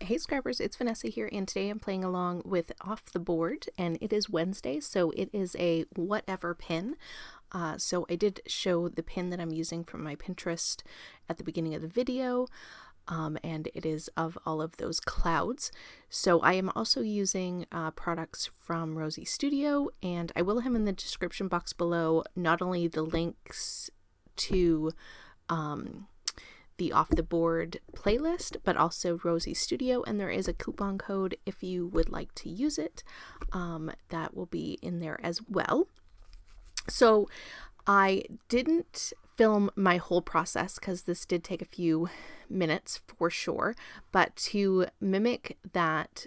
Hey Scrappers, it's Vanessa here, and today I'm playing along with Off the Board, and it is Wednesday, so it is a whatever pin. So I did show the pin that I'm using from my Pinterest at the beginning of the video, and it is of all of those clouds. So I am also using products from Rosie Studio, and I will have in the description box below not only the links to the Off the Board playlist, but also Rosie Studio, and there is a coupon code if you would like to use it. That will be in there as well. So I didn't film my whole process because this did take a few minutes for sure, but to mimic that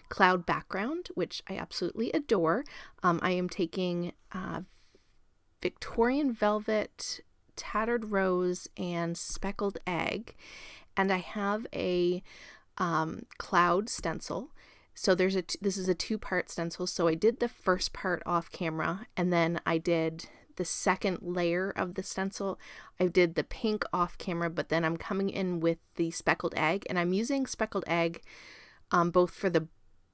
cloud background, which I absolutely adore, I am taking Victorian Velvet, Tattered Rose, and Speckled Egg, and I have a cloud stencil. So this is a two-part stencil. So I did the first part off camera, and then I did the second layer of the stencil. I did the pink off camera, but then I'm coming in with the Speckled Egg, and I'm using Speckled Egg both for the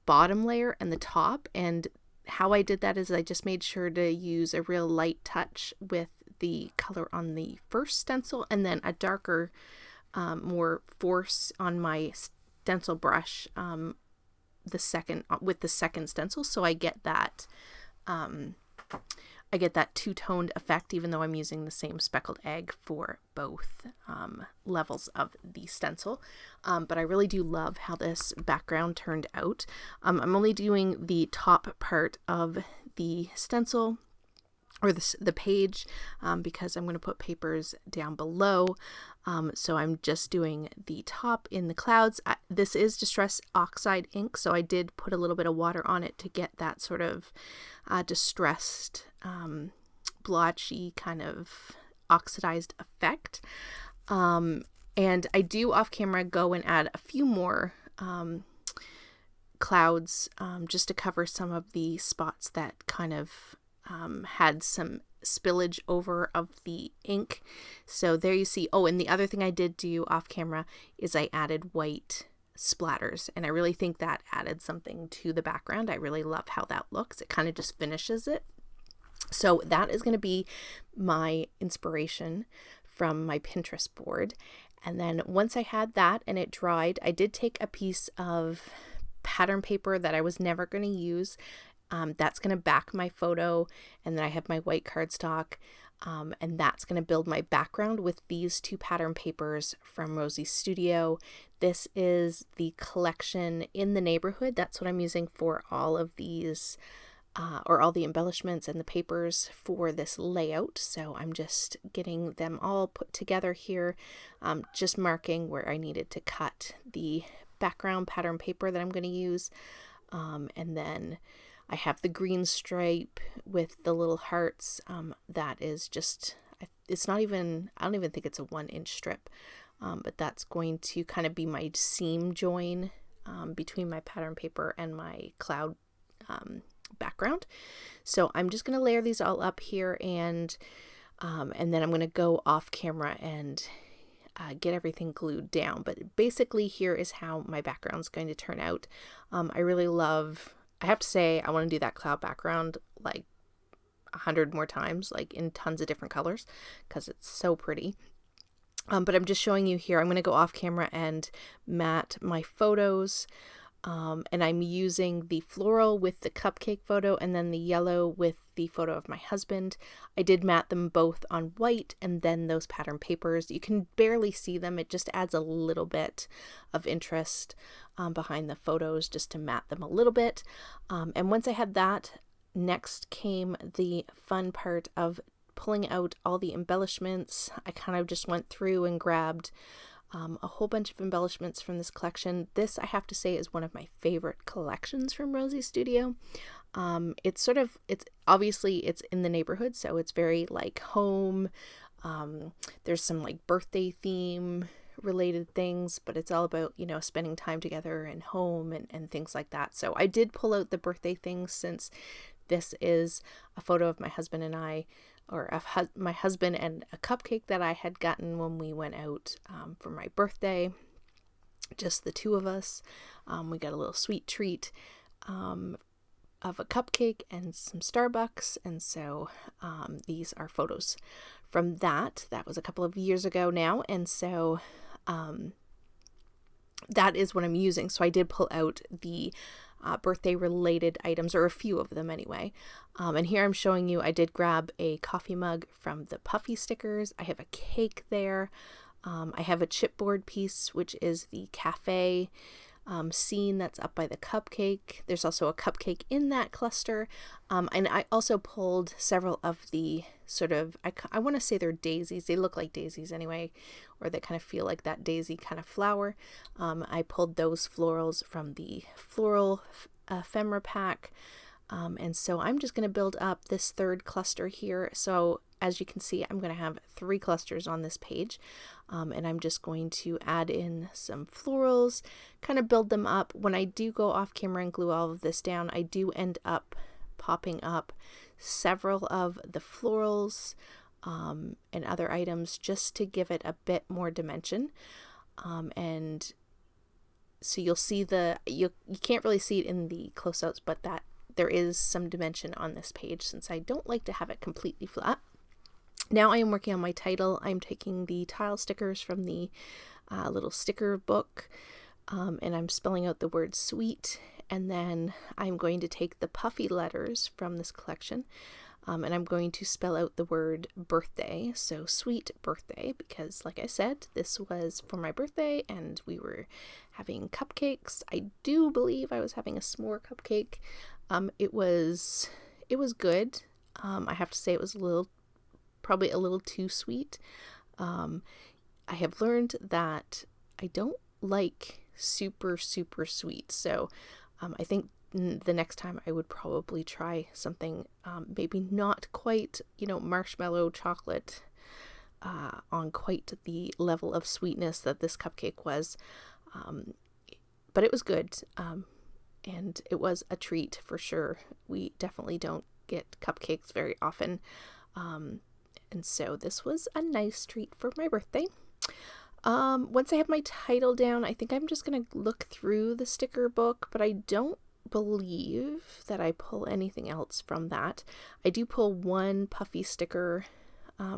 bottom layer and the top. And how I did that is I just made sure to use a real light touch with the color on the first stencil, and then a darker, more force on my stencil brush the second stencil, so I get that two-toned effect, even though I'm using the same Speckled Egg for both levels of the stencil. But I really do love how this background turned out. I'm only doing the top part of the stencil, or the page, because I'm going to put papers down below. So I'm just doing the top in the clouds. This is Distress Oxide ink, so I did put a little bit of water on it to get that sort of distressed, blotchy kind of oxidized effect. And I do off camera go and add a few more clouds just to cover some of the spots that kind of had some spillage over of the ink. So there you see. Oh, and the other thing I did do off camera is I added white splatters, and I really think that added something to the background. I really love how that looks. It kind of just finishes it. So that is going to be my inspiration from my Pinterest board. And then once I had that and it dried, I did take a piece of pattern paper that I was never going to use. That's going to back my photo, and then I have my white cardstock, and that's going to build my background with these two pattern papers from Rosie Studio. This is the collection In the Neighborhood. That's what I'm using for all of these, or all the embellishments and the papers for this layout. So I'm just getting them all put together here, just marking where I needed to cut the background pattern paper that I'm going to use, and then I have the green stripe with the little hearts. That is just, it's not even, I don't even think it's a 1-inch strip, but that's going to kind of be my seam join between my pattern paper and my cloud background. So I'm just going to layer these all up here, and then I'm going to go off camera and get everything glued down. But basically here is how my background's going to turn out. I really love, I have to say, I want to do that cloud background like 100 more times, like in tons of different colors, because it's so pretty. But I'm just showing you here. I'm going to go off camera and matte my photos. And I'm using the floral with the cupcake photo, and then the yellow with the photo of my husband. I did matte them both on white, and then those pattern papers. You can barely see them. It just adds a little bit of interest behind the photos, just to matte them a little bit. And once I had that, next came the fun part of pulling out all the embellishments. I kind of just went through and grabbed a whole bunch of embellishments from this collection. This, I have to say, is one of my favorite collections from Rosie Studio. It's obviously it's in the neighborhood, so it's very like home. There's some like birthday theme related things, but it's all about, spending time together and home and things like that. So I did pull out the birthday things, since this is a photo of my husband and I, or of my husband and a cupcake that I had gotten when we went out for my birthday. just the two of us. We got a little sweet treat of a cupcake and some Starbucks, and so these are photos from that. That was a couple of years ago now, and so that is what I'm using. So I did pull out the birthday related items, or a few of them anyway. And here I'm showing you, I did grab a coffee mug from the puffy stickers. I have a cake there. I have a chipboard piece, which is the cafe scene that's up by the cupcake. There's also a cupcake in that cluster. And I also pulled several of the sort of, I want to say they're daisies. They look like daisies anyway, or they kind of feel like that daisy kind of flower. I pulled those florals from the floral ephemera pack. And so I'm just going to build up this third cluster here. So as you can see, I'm going to have 3 clusters on this page. And I'm just going to add in some florals, kind of build them up. When I do go off camera and glue all of this down, I do end up popping up several of the florals and other items just to give it a bit more dimension. And so you'll see you can't really see it in the close-ups, but that there is some dimension on this page since I don't like to have it completely flat. Now I am working on my title. I'm taking the tile stickers from the little sticker book, and I'm spelling out the word sweet, and then I'm going to take the puffy letters from this collection, and I'm going to spell out the word birthday, so sweet birthday, because like I said, this was for my birthday and we were having cupcakes. I do believe I was having a s'more cupcake. It was good. I have to say it was probably a little too sweet. I have learned that I don't like super sweet, so I think the next time I would probably try something maybe not quite, marshmallow chocolate on quite the level of sweetness that this cupcake was, but it was good, and it was a treat for sure. We definitely don't get cupcakes very often, and so this was a nice treat for my birthday. Once I have my title down, I think I'm just going to look through the sticker book, but I don't believe that I pull anything else from that. I do pull one puffy sticker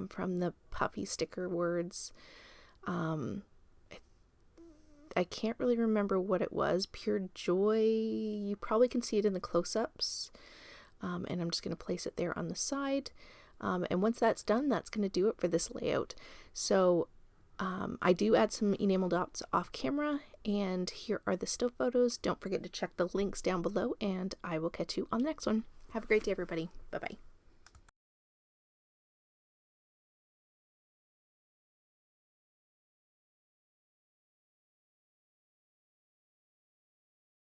from the puffy sticker words. I can't really remember what it was. Pure Joy. You probably can see it in the close-ups. And I'm just going to place it there on the side. And once that's done, that's going to do it for this layout. So I do add some enamel dots off camera, and here are the still photos. Don't forget to check the links down below, and I will catch you on the next one. Have a great day, everybody. Bye-bye.